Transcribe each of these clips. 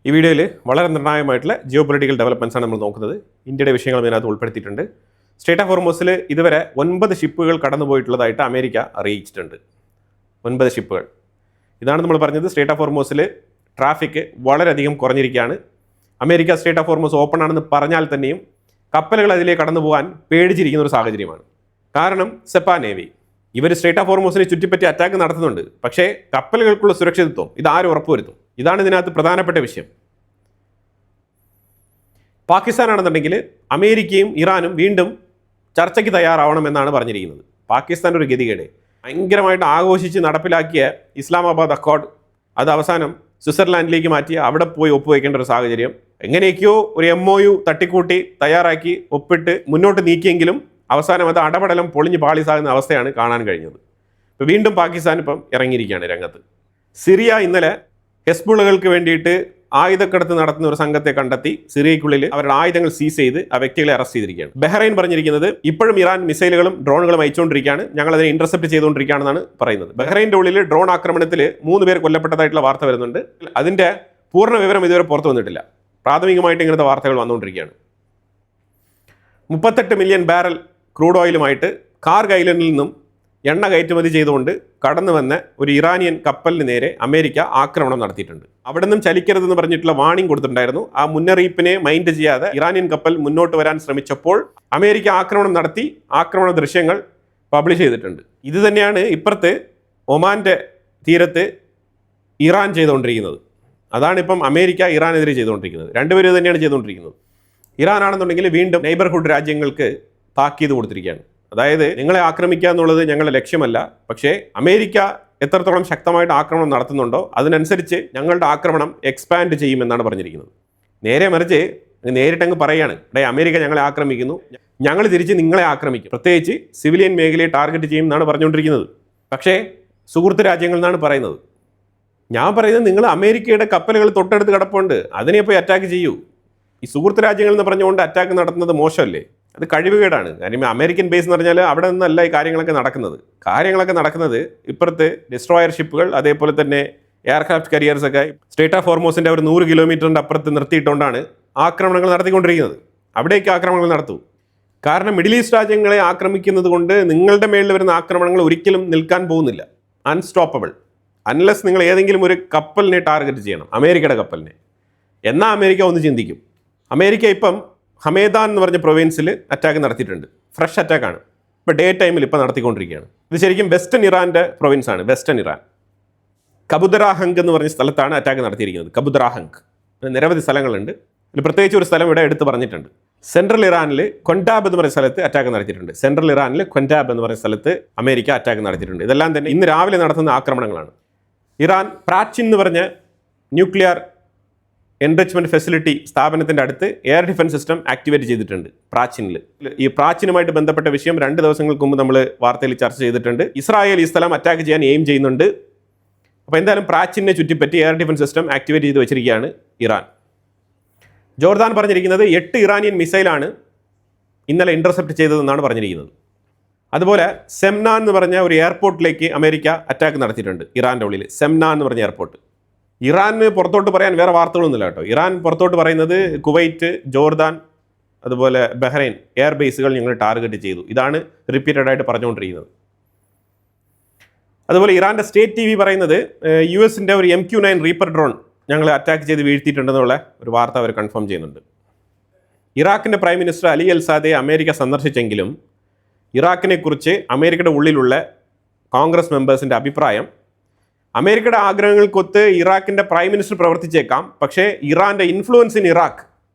ഈ വീഡിയോയിൽ വളരെ നിർണായകമായിട്ടുള്ള ജിയോ പൊളിറ്റിക്കൽ ഡെവലപ്മെൻറ്റ്സ് ആണ് നമ്മൾ നോക്കുന്നത്. ഇന്ത്യയുടെ വിഷയങ്ങൾ ഇതിനകത്ത് ഉൾപ്പെടുത്തിയിട്ടുണ്ട്. സ്ട്രേറ്റ് ഓഫ് ഹോർമൂസിൽ ഇതുവരെ 9 ഷിപ്പുകൾ കടന്നുപോയിട്ടുള്ളതായിട്ട് അമേരിക്ക അറിയിച്ചിട്ടുണ്ട്. 9 ഷിപ്പുകൾ. ഇതാണ് നമ്മൾ പറഞ്ഞത്. സ്ട്രേറ്റ് ഓഫ് ഹോർമൂസിൽ ട്രാഫിക് വളരെയധികം കുറഞ്ഞിരിക്കുകയാണ്. America strait of Hormuz open ആണെന്ന് പറഞ്ഞാൽ തന്നെയും കപ്പലുകൾ അതിലേക്ക് കടന്നു പോകാൻ പേടിച്ചിരിക്കുന്ന ഒരു സാഹചര്യമാണ്. കാരണം സെപ്പ നേവി ഇവർ സ്ട്രേറ്റ് ഓഫ് ഹോർമൂസിനെ ചുറ്റിപ്പറ്റി അറ്റാക്ക് നടത്തുന്നുണ്ട്. പക്ഷേ കപ്പലുകൾക്കുള്ള സുരക്ഷിതത്വം ഇതാരും ഉറപ്പുവരുത്തും? ഇതാണ് ഇതിനകത്ത് പ്രധാനപ്പെട്ട വിഷയം. പാകിസ്ഥാനാണെന്നുണ്ടെങ്കിൽ അമേരിക്കയും ഇറാനും വീണ്ടും ചർച്ചയ്ക്ക് തയ്യാറാവണമെന്നാണ് പറഞ്ഞിരിക്കുന്നത്. പാകിസ്ഥാൻ്റെ ഒരു ഗതികേട് ഭയങ്കരമായിട്ട് ആഘോഷിച്ച് നടപ്പിലാക്കിയ ഇസ്ലാമാബാദ് അക്കോർഡ് അത് അവസാനം സ്വിറ്റ്സർലാൻഡിലേക്ക് മാറ്റി അവിടെ പോയി ഒപ്പുവയ്ക്കേണ്ട ഒരു സാഹചര്യം. എങ്ങനെയൊക്കെയോ ഒരു MOU തട്ടിക്കൂട്ടി തയ്യാറാക്കി ഒപ്പിട്ട് മുന്നോട്ട് നീക്കിയെങ്കിലും അവസാനം അത് അടപടലം പൊളിഞ്ഞ് പാളിസാകുന്ന അവസ്ഥയാണ് കാണാൻ കഴിഞ്ഞത്. ഇപ്പോൾ വീണ്ടും പാകിസ്ഥാൻ ഇപ്പം ഇറങ്ങിയിരിക്കുകയാണ് രംഗത്ത്. സിറിയ ഇന്നലെ ഹെസ്ബുള്ളകൾക്ക് വേണ്ടിയിട്ട് ആയുധക്കടത്ത് നടത്തുന്ന ഒരു സംഘത്തെ കണ്ടെത്തി സിറിയയ്ക്കുള്ളിൽ അവരുടെ ആയുധങ്ങൾ സീസ് ചെയ്ത് ആ വ്യക്തികളെ അറസ്റ്റ് ചെയ്തിരിക്കുകയാണ്. ബഹ്റൈൻ പറഞ്ഞിരിക്കുന്നത് ഇപ്പോഴും ഇറാൻ മിസൈലുകളും ഡ്രോണുകളും അയച്ചുകൊണ്ടിരിക്കുകയാണ്, ഞങ്ങൾ അതിനെ ഇന്റർസെപ്റ്റ് ചെയ്തുകൊണ്ടിരിക്കുകയാണെന്നാണ് പറയുന്നത്. ബഹ്റൈൻ്റെ ഉള്ളിൽ ഡ്രോൺ ആക്രമണത്തിൽ 3 പേർ കൊല്ലപ്പെട്ടതായിട്ടുള്ള വാർത്ത വരുന്നുണ്ട്. അതിൻ്റെ പൂർണ്ണ വിവരം ഇതുവരെ പുറത്തു വന്നിട്ടില്ല. പ്രാഥമികമായിട്ട് ഇങ്ങനത്തെ വാർത്തകൾ വന്നുകൊണ്ടിരിക്കുകയാണ്. 38 മില്യൺ ബാരൽ ക്രൂഡ് ഓയിലുമായിട്ട് കാർഗ് ഐലൻഡിൽ നിന്നും എണ്ണ കയറ്റുമതി ചെയ്തുകൊണ്ട് കടന്നു വന്ന ഒരു ഇറാനിയൻ കപ്പലിന് നേരെ അമേരിക്ക ആക്രമണം നടത്തിയിട്ടുണ്ട്. അവിടെ നിന്നും ചലിക്കരുതെന്ന് പറഞ്ഞിട്ടുള്ള വാണിംഗ് കൊടുത്തിട്ടുണ്ടായിരുന്നു. ആ മുന്നറിയിപ്പിനെ മൈൻഡ് ചെയ്യാതെ ഇറാനിയൻ കപ്പൽ മുന്നോട്ട് വരാൻ ശ്രമിച്ചപ്പോൾ അമേരിക്ക ആക്രമണം നടത്തി ആക്രമണ ദൃശ്യങ്ങൾ പബ്ലിഷ് ചെയ്തിട്ടുണ്ട്. ഇത് തന്നെയാണ് ഇപ്പുറത്ത് ഒമാൻ്റെ തീരത്ത് ഇറാൻ ചെയ്തുകൊണ്ടിരിക്കുന്നത്. അതാണ് ഇപ്പം അമേരിക്ക ഇറാനെതിരെ ചെയ്തുകൊണ്ടിരിക്കുന്നത്. രണ്ടുപേരും തന്നെയാണ് ചെയ്തുകൊണ്ടിരിക്കുന്നത്. ഇറാൻ ആണെന്നുണ്ടെങ്കിൽ വീണ്ടും നെയ്ബർഹുഡ് രാജ്യങ്ങൾക്ക് താക്കീത് കൊടുത്തിരിക്കുകയാണ്. അതായത് നിങ്ങളെ ആക്രമിക്കുക എന്നുള്ളത് ഞങ്ങളുടെ ലക്ഷ്യമല്ല, പക്ഷേ അമേരിക്ക എത്രത്തോളം ശക്തമായിട്ട് ആക്രമണം നടത്തുന്നുണ്ടോ അതിനനുസരിച്ച് ഞങ്ങളുടെ ആക്രമണം എക്സ്പാൻഡ് ചെയ്യുമെന്നാണ് പറഞ്ഞിരിക്കുന്നത്. നേരെ മറിച്ച് നേരിട്ടങ്ങ് പറയുകയാണ്, അമേരിക്ക ഞങ്ങളെ ആക്രമിക്കുന്നു, ഞങ്ങൾ തിരിച്ച് നിങ്ങളെ ആക്രമിക്കും, പ്രത്യേകിച്ച് സിവിലിയൻ മേഖലയെ ടാർഗറ്റ് ചെയ്യും എന്നാണ് പറഞ്ഞുകൊണ്ടിരിക്കുന്നത്. പക്ഷേ സുഹൃത്ത് രാജ്യങ്ങൾ എന്നാണ് പറയുന്നത്. ഞാൻ പറയുന്നത് നിങ്ങൾ അമേരിക്കയുടെ കപ്പലുകൾ തൊട്ടടുത്ത് കിടപ്പുണ്ട്, അതിനെ പോയി അറ്റാക്ക് ചെയ്യൂ. ഈ സുഹൃത്ത് രാജ്യങ്ങൾ എന്ന് പറഞ്ഞുകൊണ്ട് അറ്റാക്ക് നടത്തുന്നത് മോശമല്ലേ? അത് കഴിവുകേടാണ്. കാര്യം അമേരിക്കൻ ബേസ് എന്ന് പറഞ്ഞാൽ അവിടെ നിന്നല്ല ഈ കാര്യങ്ങളൊക്കെ നടക്കുന്നത് ഇപ്പുറത്ത് ഡിസ്ട്രോയർ ഷിപ്പുകൾ, അതേപോലെ തന്നെ എയർക്രാഫ്റ്റ് കരിയേഴ്സ് ഒക്കെ സ്ട്രേറ്റ് ഓഫ് ഹോർമൂസിൻ്റെ ഒരു 100 കിലോമീറ്ററിൻ്റെ അപ്പുറത്ത് നിർത്തിയിട്ടുകൊണ്ടാണ് ആക്രമണങ്ങൾ നടത്തിക്കൊണ്ടിരിക്കുന്നത്. അവിടേക്ക് ആക്രമണങ്ങൾ നടത്തൂ. കാരണം മിഡിൽ ഈസ്റ്റ് രാജ്യങ്ങളെ ആക്രമിക്കുന്നത് കൊണ്ട് നിങ്ങളുടെ മേളിൽ വരുന്ന ആക്രമണങ്ങൾ ഒരിക്കലും നിൽക്കാൻ പോകുന്നില്ല. അൺസ്റ്റോപ്പബിൾ. അൺലെസ് നിങ്ങൾ ഏതെങ്കിലും ഒരു കപ്പലിനെ ടാർഗറ്റ് ചെയ്യണം, അമേരിക്കയുടെ കപ്പലിനെ, എന്നാൽ അമേരിക്ക ഒന്ന് ചിന്തിക്കും. അമേരിക്ക ഇപ്പം ഹമേദാൻ എന്ന് പറഞ്ഞ പ്രൊവിൻസിൽ അറ്റാക്ക് നടത്തിയിട്ടുണ്ട്. ഫ്രഷ് അറ്റാക്കാണ് ഇപ്പോൾ ഡേ ടൈമിൽ ഇപ്പോൾ നടത്തിക്കൊണ്ടിരിക്കുകയാണ്. ഇത് ശരിക്കും വെസ്റ്റേൺ ഇറാൻ്റെ പ്രൊവിൻസാണ്. വെസ്റ്റേൺ ഇറാൻ കബുദറാഹങ്ക് എന്ന് പറഞ്ഞ സ്ഥലത്താണ് അറ്റാക്ക് നടത്തിയിരിക്കുന്നത്. കബുദറാഹങ്ക് നിരവധി സ്ഥലങ്ങളുണ്ട്. ഇതിൽ പ്രത്യേകിച്ച് ഒരു സ്ഥലം ഇവിടെ എടുത്ത് പറഞ്ഞിട്ടുണ്ട്. സെൻട്രൽ ഇറാനിൽ കൊൻഡാബ് എന്ന് പറയുന്ന സ്ഥലത്ത് അറ്റാക്ക് നടത്തിയിട്ടുണ്ട്. സെൻട്രൽ ഇറാനിൽ കൊൻഡാബ് എന്ന് പറയുന്ന സ്ഥലത്ത് അമേരിക്ക അറ്റാക്ക് നടത്തിയിട്ടുണ്ട്. ഇതെല്ലാം തന്നെ ഇന്ന് രാവിലെ നടത്തുന്ന ആക്രമണങ്ങളാണ്. ഇറാൻ പ്രാച്ചിൻ എന്ന് പറഞ്ഞ ന്യൂക്ലിയർ എൻറിച്ച്മെൻറ്റ് ഫെസിലിറ്റി സ്ഥാപനത്തിൻ്റെ അടുത്ത് എയർ ഡിഫൻസ് സിസ്റ്റം ആക്ടിവേറ്റ് ചെയ്തിട്ടുണ്ട് പ്രാച്ചിനിൽ. ഈ പ്രാച്ചിനുമായിട്ട് ബന്ധപ്പെട്ട വിഷയം 2 ദിവസങ്ങൾക്ക് മുമ്പ് നമ്മൾ വാർത്തയിൽ ചർച്ച ചെയ്തിട്ടുണ്ട്. ഇസ്രായേൽ ഈ സ്ഥലം അറ്റാക്ക് ചെയ്യാൻ എയിം ചെയ്യുന്നുണ്ട്. അപ്പോൾ എന്തായാലും പ്രാച്ചിനെ ചുറ്റിപ്പറ്റി എയർ ഡിഫൻസ് സിസ്റ്റം ആക്ടിവേറ്റ് ചെയ്ത് വെച്ചിരിക്കുകയാണ് ഇറാൻ. ജോർദാൻ പറഞ്ഞിരിക്കുന്നത് 8 ഇറാനിയൻ മിസൈലാണ് ഇന്നലെ ഇൻ്റർസെപ്റ്റ് ചെയ്തതെന്നാണ് പറഞ്ഞിരിക്കുന്നത്. അതുപോലെ സെംനാൻ എന്ന് പറഞ്ഞ ഒരു എയർപോർട്ടിലേക്ക് അമേരിക്ക അറ്റാക്ക് നടത്തിയിട്ടുണ്ട്. ഇറാൻ്റെ ഉള്ളിൽ സെംനാൻ എന്ന് പറഞ്ഞ എയർപോർട്ട്. ഇറാന് പുറത്തോട്ട് പറയാൻ വേറെ വാർത്തകളൊന്നുമില്ല കേട്ടോ. ഇറാൻ പുറത്തോട്ട് പറയുന്നത് കുവൈറ്റ്, ജോർദാൻ, അതുപോലെ ബഹ്റൈൻ എയർ ബേസുകൾ ഞങ്ങൾ ടാർഗറ്റ് ചെയ്തു. ഇതാണ് റിപ്പീറ്റഡ് ആയിട്ട് പറഞ്ഞുകൊണ്ടിരിക്കുന്നത്. അതുപോലെ ഇറാൻ്റെ സ്റ്റേറ്റ് TV പറയുന്നത് US-ൻ്റെ ഒരു MQ-9 റീപ്പർ ഡ്രോൺ ഞങ്ങൾ അറ്റാക്ക് ചെയ്ത് വീഴ്ത്തിയിട്ടുണ്ടെന്നുള്ള ഒരു വാർത്ത അവർ കൺഫേം ചെയ്യുന്നുണ്ട്. ഇറാഖിൻ്റെ പ്രൈം മിനിസ്റ്റർ അലി അൽ സാദയെ അമേരിക്ക സന്ദർശിച്ചെങ്കിലും ഇറാഖിനെ കുറിച്ച് അമേരിക്കയുടെ ഉള്ളിലുള്ള കോൺഗ്രസ് മെമ്പേഴ്സിൻ്റെ അഭിപ്രായം അമേരിക്കയുടെ ആഗ്രഹങ്ങൾക്കൊത്ത് ഇറാഖിൻ്റെ പ്രൈം മിനിസ്റ്റർ പ്രവർത്തിച്ചേക്കാം, പക്ഷേ ഇറാൻ്റെ ഇൻഫ്ലുവൻസ് ഇൻ ഇറാഖ്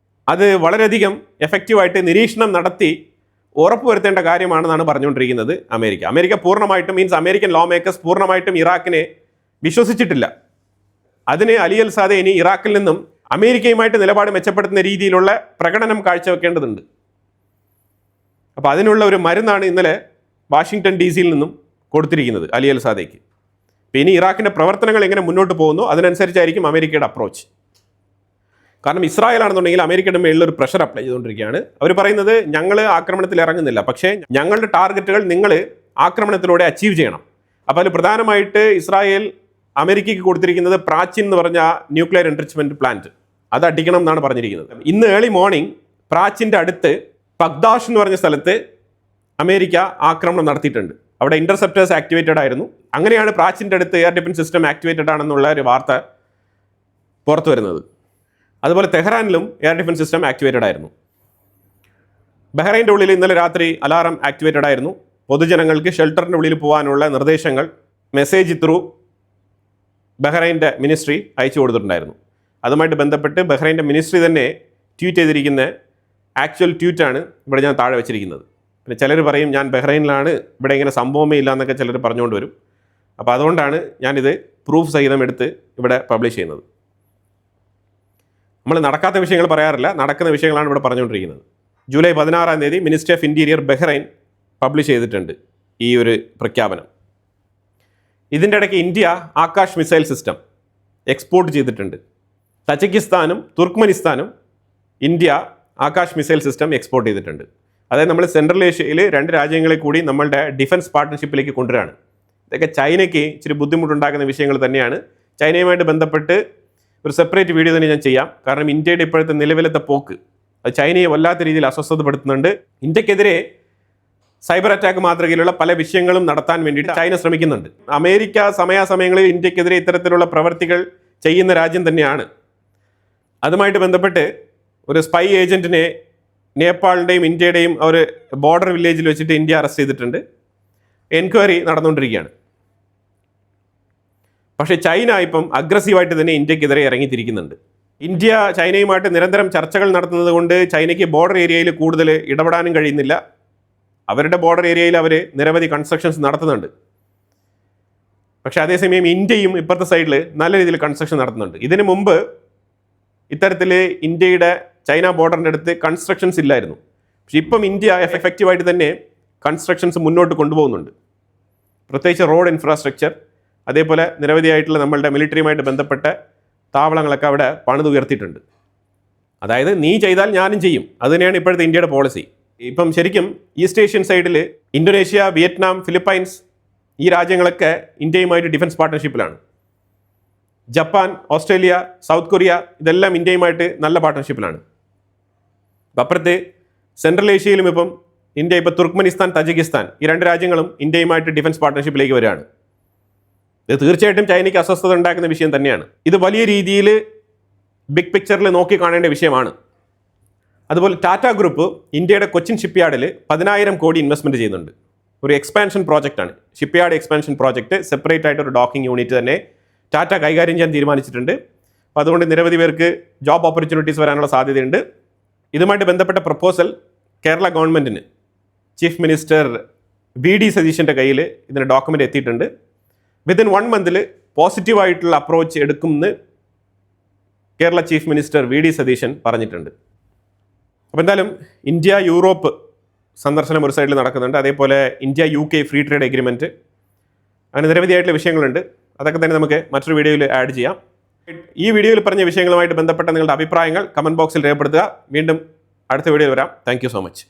അത് വളരെയധികം എഫക്റ്റീവായിട്ട് നിരീക്ഷണം നടത്തി ഉറപ്പുവരുത്തേണ്ട കാര്യമാണെന്നാണ് പറഞ്ഞുകൊണ്ടിരിക്കുന്നത് അമേരിക്ക പൂർണ്ണമായിട്ടും അമേരിക്കൻ ലോ മേക്കേഴ്സ് പൂർണ്ണമായിട്ടും ഇറാഖിനെ വിശ്വസിച്ചിട്ടില്ല. അതിന് അലി അൽ സാദെ ഇനി ഇറാഖിൽ നിന്നും അമേരിക്കയുമായിട്ട് നിലപാട് മെച്ചപ്പെടുത്തുന്ന രീതിയിലുള്ള പ്രകടനം കാഴ്ചവെക്കേണ്ടതുണ്ട്. അപ്പോൾ അതിനുള്ള ഒരു മരുന്നാണ് ഇന്നലെ വാഷിങ്ടൺ DC നിന്നും കൊടുത്തിരിക്കുന്നത് അലി അൽ സാദയ്ക്ക്. ഇനി ഇറാഖിൻ്റെ പ്രവർത്തനങ്ങൾ എങ്ങനെ മുന്നോട്ട് പോകുന്നു അതിനനുസരിച്ചായിരിക്കും അമേരിക്കയുടെ അപ്രോച്ച്. കാരണം ഇസ്രായേൽ ആണെന്നുണ്ടെങ്കിൽ അമേരിക്കയുടെ മേളിൽ ഒരു പ്രഷർ അപ്ലൈ ചെയ്തുകൊണ്ടിരിക്കുകയാണ്. അവർ പറയുന്നത് ഞങ്ങൾ ആക്രമണത്തിൽ ഇറങ്ങുന്നില്ല, പക്ഷേ ഞങ്ങളുടെ ടാർഗറ്റുകൾ നിങ്ങൾ ആക്രമണത്തിലൂടെ അച്ചീവ് ചെയ്യണം. അപ്പോൾ അതിൽ പ്രധാനമായിട്ട് ഇസ്രായേൽ അമേരിക്കയ്ക്ക് കൊടുത്തിരിക്കുന്നത് പ്രാച്ചിൻ എന്ന് പറഞ്ഞ ന്യൂക്ലിയർ എൻറിച്ച്മെൻറ്റ് പ്ലാന്റ്, അത് അടിക്കണം എന്നാണ് പറഞ്ഞിരിക്കുന്നത്. ഇന്ന് ഏർലി മോർണിംഗ് പ്രാച്ചിൻ്റെ അടുത്ത് പഗ്ദാഷ് എന്ന് പറഞ്ഞ സ്ഥലത്ത് അമേരിക്ക ആക്രമണം നടത്തിയിട്ടുണ്ട്. അവിടെ ഇന്റർസെപ്റ്റേഴ്സ് ആക്ടിവേറ്റഡ് ആയിരുന്നു. അങ്ങനെയാണ് പ്രാച്ചിൻ്റെ അടുത്ത് എയർ ഡിഫൻസ് സിസ്റ്റം ആക്ടിവേറ്റഡ് ആണെന്നുള്ള ഒരു വാർത്ത പുറത്തു വരുന്നത്. അതുപോലെ തെഹ്റാനിലും എയർ ഡിഫൻസ് സിസ്റ്റം ആക്ടിവേറ്റഡ് ആയിരുന്നു. ബഹ്റൈൻ്റെ ഉള്ളിൽ ഇന്നലെ രാത്രി അലാറം ആക്ടിവേറ്റഡ് ആയിരുന്നു. പൊതുജനങ്ങൾക്ക് ഷെൽട്ടറിൻ്റെ ഉള്ളിൽ പോകാനുള്ള നിർദ്ദേശങ്ങൾ മെസ്സേജ് ത്രൂ ബഹ്റൈൻ്റെ മിനിസ്ട്രി അയച്ചു കൊടുത്തിട്ടുണ്ടായിരുന്നു. അതുമായിട്ട് ബന്ധപ്പെട്ട് ബഹ്റൈൻ്റെ മിനിസ്ട്രി തന്നെ ട്വീറ്റ് ചെയ്തിരിക്കുന്ന ആക്ച്വൽ ട്വീറ്റാണ് ഇവിടെ ഞാൻ താഴെ വെച്ചിരിക്കുന്നത്. പിന്നെ ചിലർ പറയും ഞാൻ ബഹ്റൈനിലാണ്, ഇവിടെ ഇങ്ങനെ സംഭവമേ ഇല്ല എന്നൊക്കെ ചിലർ പറഞ്ഞുകൊണ്ട് വരും. അപ്പോൾ അതുകൊണ്ടാണ് ഞാനിത് പ്രൂഫ് സഹിതം എടുത്ത് ഇവിടെ പബ്ലിഷ് ചെയ്യുന്നത്. നമ്മൾ നടക്കാത്ത വിഷയങ്ങൾ പറയാറില്ല, നടക്കുന്ന വിഷയങ്ങളാണ് ഇവിടെ പറഞ്ഞുകൊണ്ടിരിക്കുന്നത്. July 16 ministry of interior Bahrain publish ചെയ്തിട്ടുണ്ട് ഈ ഒരു പ്രഖ്യാപനം. ഇതിൻ്റെ ഇടയ്ക്ക് India Akash missile system export ചെയ്തിട്ടുണ്ട്. തജിക്കിസ്ഥാനും തുർക്ക്മെനിസ്ഥാനും India Akash missile system export ചെയ്തിട്ടുണ്ട്. അതായത് നമ്മൾ സെൻട്രൽ ഏഷ്യയിൽ 2 രാജ്യങ്ങളെ കൂടി നമ്മളുടെ ഡിഫൻസ് പാർട്ട്ണർഷിപ്പിലേക്ക് കൊണ്ടുവരികയാണ്. ഇതൊക്കെ ചൈനയ്ക്ക് ഇച്ചിരി ബുദ്ധിമുട്ടുണ്ടാക്കുന്ന വിഷയങ്ങൾ തന്നെയാണ്. ചൈനയുമായിട്ട് ബന്ധപ്പെട്ട് ഒരു സെപ്പറേറ്റ് വീഡിയോ തന്നെ ഞാൻ ചെയ്യാം. കാരണം ഇന്ത്യയുടെ ഇപ്പോഴത്തെ നിലവിലത്തെ പോക്ക് അത് ചൈനയെ വല്ലാത്ത രീതിയിൽ അസ്വസ്ഥതപ്പെടുത്തുന്നുണ്ട്. ഇന്ത്യക്കെതിരെ സൈബർ അറ്റാക്ക് മാതൃകയിലുള്ള പല വിഷയങ്ങളും നടത്താൻ വേണ്ടിയിട്ട് ചൈന ശ്രമിക്കുന്നുണ്ട്. അമേരിക്ക സമയാസമയങ്ങളിൽ ഇന്ത്യക്കെതിരെ ഇത്തരത്തിലുള്ള പ്രവർത്തികൾ ചെയ്യുന്ന രാജ്യം തന്നെയാണ്. അതുമായിട്ട് ബന്ധപ്പെട്ട് ഒരു സ്പൈ ഏജൻറ്റിനെ നേപ്പാളിൻ്റെയും ഇന്ത്യയുടെയും ഒരു ബോർഡർ വില്ലേജിൽ വെച്ചിട്ട് ഇന്ത്യ അറസ്റ്റ് ചെയ്തിട്ടുണ്ട്. എൻക്വയറി നടന്നുകൊണ്ടിരിക്കുകയാണ്. പക്ഷേ ചൈന ഇപ്പം അഗ്രസീവായിട്ട് തന്നെ ഇന്ത്യക്കെതിരെ ഇറങ്ങിത്തിരിക്കുന്നുണ്ട്. ഇന്ത്യ ചൈനയുമായിട്ട് നിരന്തരം ചർച്ചകൾ നടത്തുന്നത് കൊണ്ട് ചൈനയ്ക്ക് ബോർഡർ ഏരിയയിൽ കൂടുതൽ ഇടപെടാനും കഴിയുന്നില്ല. അവരുടെ ബോർഡർ ഏരിയയിൽ അവർ നിരവധി കൺസ്ട്രക്ഷൻസ് നടത്തുന്നുണ്ട്. പക്ഷേ അതേസമയം ഇന്ത്യയും ഇപ്പുറത്തെ സൈഡിൽ നല്ല രീതിയിൽ കൺസ്ട്രക്ഷൻ നടത്തുന്നുണ്ട്. ഇതിനു മുമ്പ് ഇത്തരത്തിൽ ഇന്ത്യയുടെ ചൈന ബോർഡറിൻ്റെ അടുത്ത് കൺസ്ട്രക്ഷൻസ് ഇല്ലായിരുന്നു. പക്ഷെ ഇപ്പം ഇന്ത്യ എഫക്റ്റീവായിട്ട് തന്നെ കൺസ്ട്രക്ഷൻസ് മുന്നോട്ട് കൊണ്ടുപോകുന്നുണ്ട്. പ്രത്യേകിച്ച് റോഡ് ഇൻഫ്രാസ്ട്രക്ചർ, അതേപോലെ നിരവധിയായിട്ടുള്ള നമ്മളുടെ മിലിറ്ററിയുമായിട്ട് ബന്ധപ്പെട്ട താവളങ്ങളൊക്കെ അവിടെ പണിതുയർത്തിയിട്ടുണ്ട്. അതായത് നീ ചെയ്താൽ ഞാനും ചെയ്യും, അത് തന്നെയാണ് ഇപ്പോഴത്തെ ഇന്ത്യയുടെ പോളിസി. ഇപ്പം ശരിക്കും ഈസ്റ്റ് ഏഷ്യൻ സൈഡിൽ ഇന്തോനേഷ്യ, വിയറ്റ്നാം, ഫിലിപ്പൈൻസ് ഈ രാജ്യങ്ങളൊക്കെ ഇന്ത്യയുമായിട്ട് ഡിഫൻസ് പാർട്ട്ണർഷിപ്പിലാണ്. ജപ്പാൻ, ഓസ്ട്രേലിയ, സൗത്ത് കൊറിയ ഇതെല്ലാം ഇന്ത്യയുമായിട്ട് നല്ല പാർട്ട്ണർഷിപ്പിലാണ്. അപ്പുറത്ത് സെൻട്രൽ ഏഷ്യയിലും ഇപ്പം ഇന്ത്യ ഇപ്പോൾ തുർക്ക്മെനിസ്ഥാൻ, തജിക്കിസ്ഥാൻ ഈ 2 രാജ്യങ്ങളും ഇന്ത്യയുമായിട്ട് ഡിഫൻസ് പാർട്ട്ണർഷിപ്പിലേക്ക് വരികയാണ്. ഇത് തീർച്ചയായിട്ടും ചൈനയ്ക്ക് അസ്വസ്ഥത ഉണ്ടാക്കുന്ന വിഷയം തന്നെയാണ്. ഇത് വലിയ രീതിയിൽ ബിഗ് പിക്ചറിൽ നോക്കി കാണേണ്ട വിഷയമാണ്. അതുപോലെ ടാറ്റ ഗ്രൂപ്പ് ഇന്ത്യയുടെ കൊച്ചിൻ ഷിപ്പ്യാർഡിൽ 10,000 കോടി ഇൻവെസ്റ്റ്മെൻറ്റ് ചെയ്യുന്നുണ്ട്. ഒരു എക്സ്പാൻഷൻ പ്രോജക്റ്റാണ്. ഷിപ്പ്യാർഡ് എക്സ്പാൻഷൻ പ്രോജക്റ്റ് സെപ്പറേറ്റ് ആയിട്ട് ഒരു ഡോക്കിംഗ് യൂണിറ്റ് തന്നെ ടാറ്റ കൈകാര്യം ചെയ്യാൻ തീരുമാനിച്ചിട്ടുണ്ട്. അപ്പോൾ അതുകൊണ്ട് നിരവധി പേർക്ക് ജോബ് ഓപ്പർച്യൂണിറ്റീസ് വരാനുള്ള സാധ്യതയുണ്ട്. ഇതുമായിട്ട് ബന്ധപ്പെട്ട പ്രപ്പോസൽ കേരള ഗവൺമെൻറ്റിന് ചീഫ് മിനിസ്റ്റർ VD സതീശൻ്റെ കയ്യിൽ ഇതിൻ്റെ ഡോക്യുമെൻ്റ് എത്തിയിട്ടുണ്ട്. വിത്തിൻ 1 മന്തിൽ പോസിറ്റീവായിട്ടുള്ള അപ്രോച്ച് എടുക്കുമെന്ന് Kerala chief minister VD Satheesan പറഞ്ഞിട്ടുണ്ട്. അപ്പോൾ എന്തായാലും ഇന്ത്യ യൂറോപ്പ് സന്ദർശനം ഒരു സൈഡിൽ നടക്കുന്നുണ്ട്. അതേപോലെ India UK free trade agreement, അങ്ങനെ നിരവധിയായിട്ടുള്ള വിഷയങ്ങളുണ്ട്. അതൊക്കെ തന്നെ നമുക്ക് മറ്റൊരു വീഡിയോയിൽ ആഡ് ചെയ്യാം. ഈ വീഡിയോയിൽ പറഞ്ഞ വിഷയങ്ങളുമായിട്ട് ബന്ധപ്പെട്ട നിങ്ങളുടെ അഭിപ്രായങ്ങൾ കമൻറ്റ് ബോക്സിൽ രേഖപ്പെടുത്തുക. വീണ്ടും അടുത്ത വീഡിയോയിൽ വരാം. Thank you so much.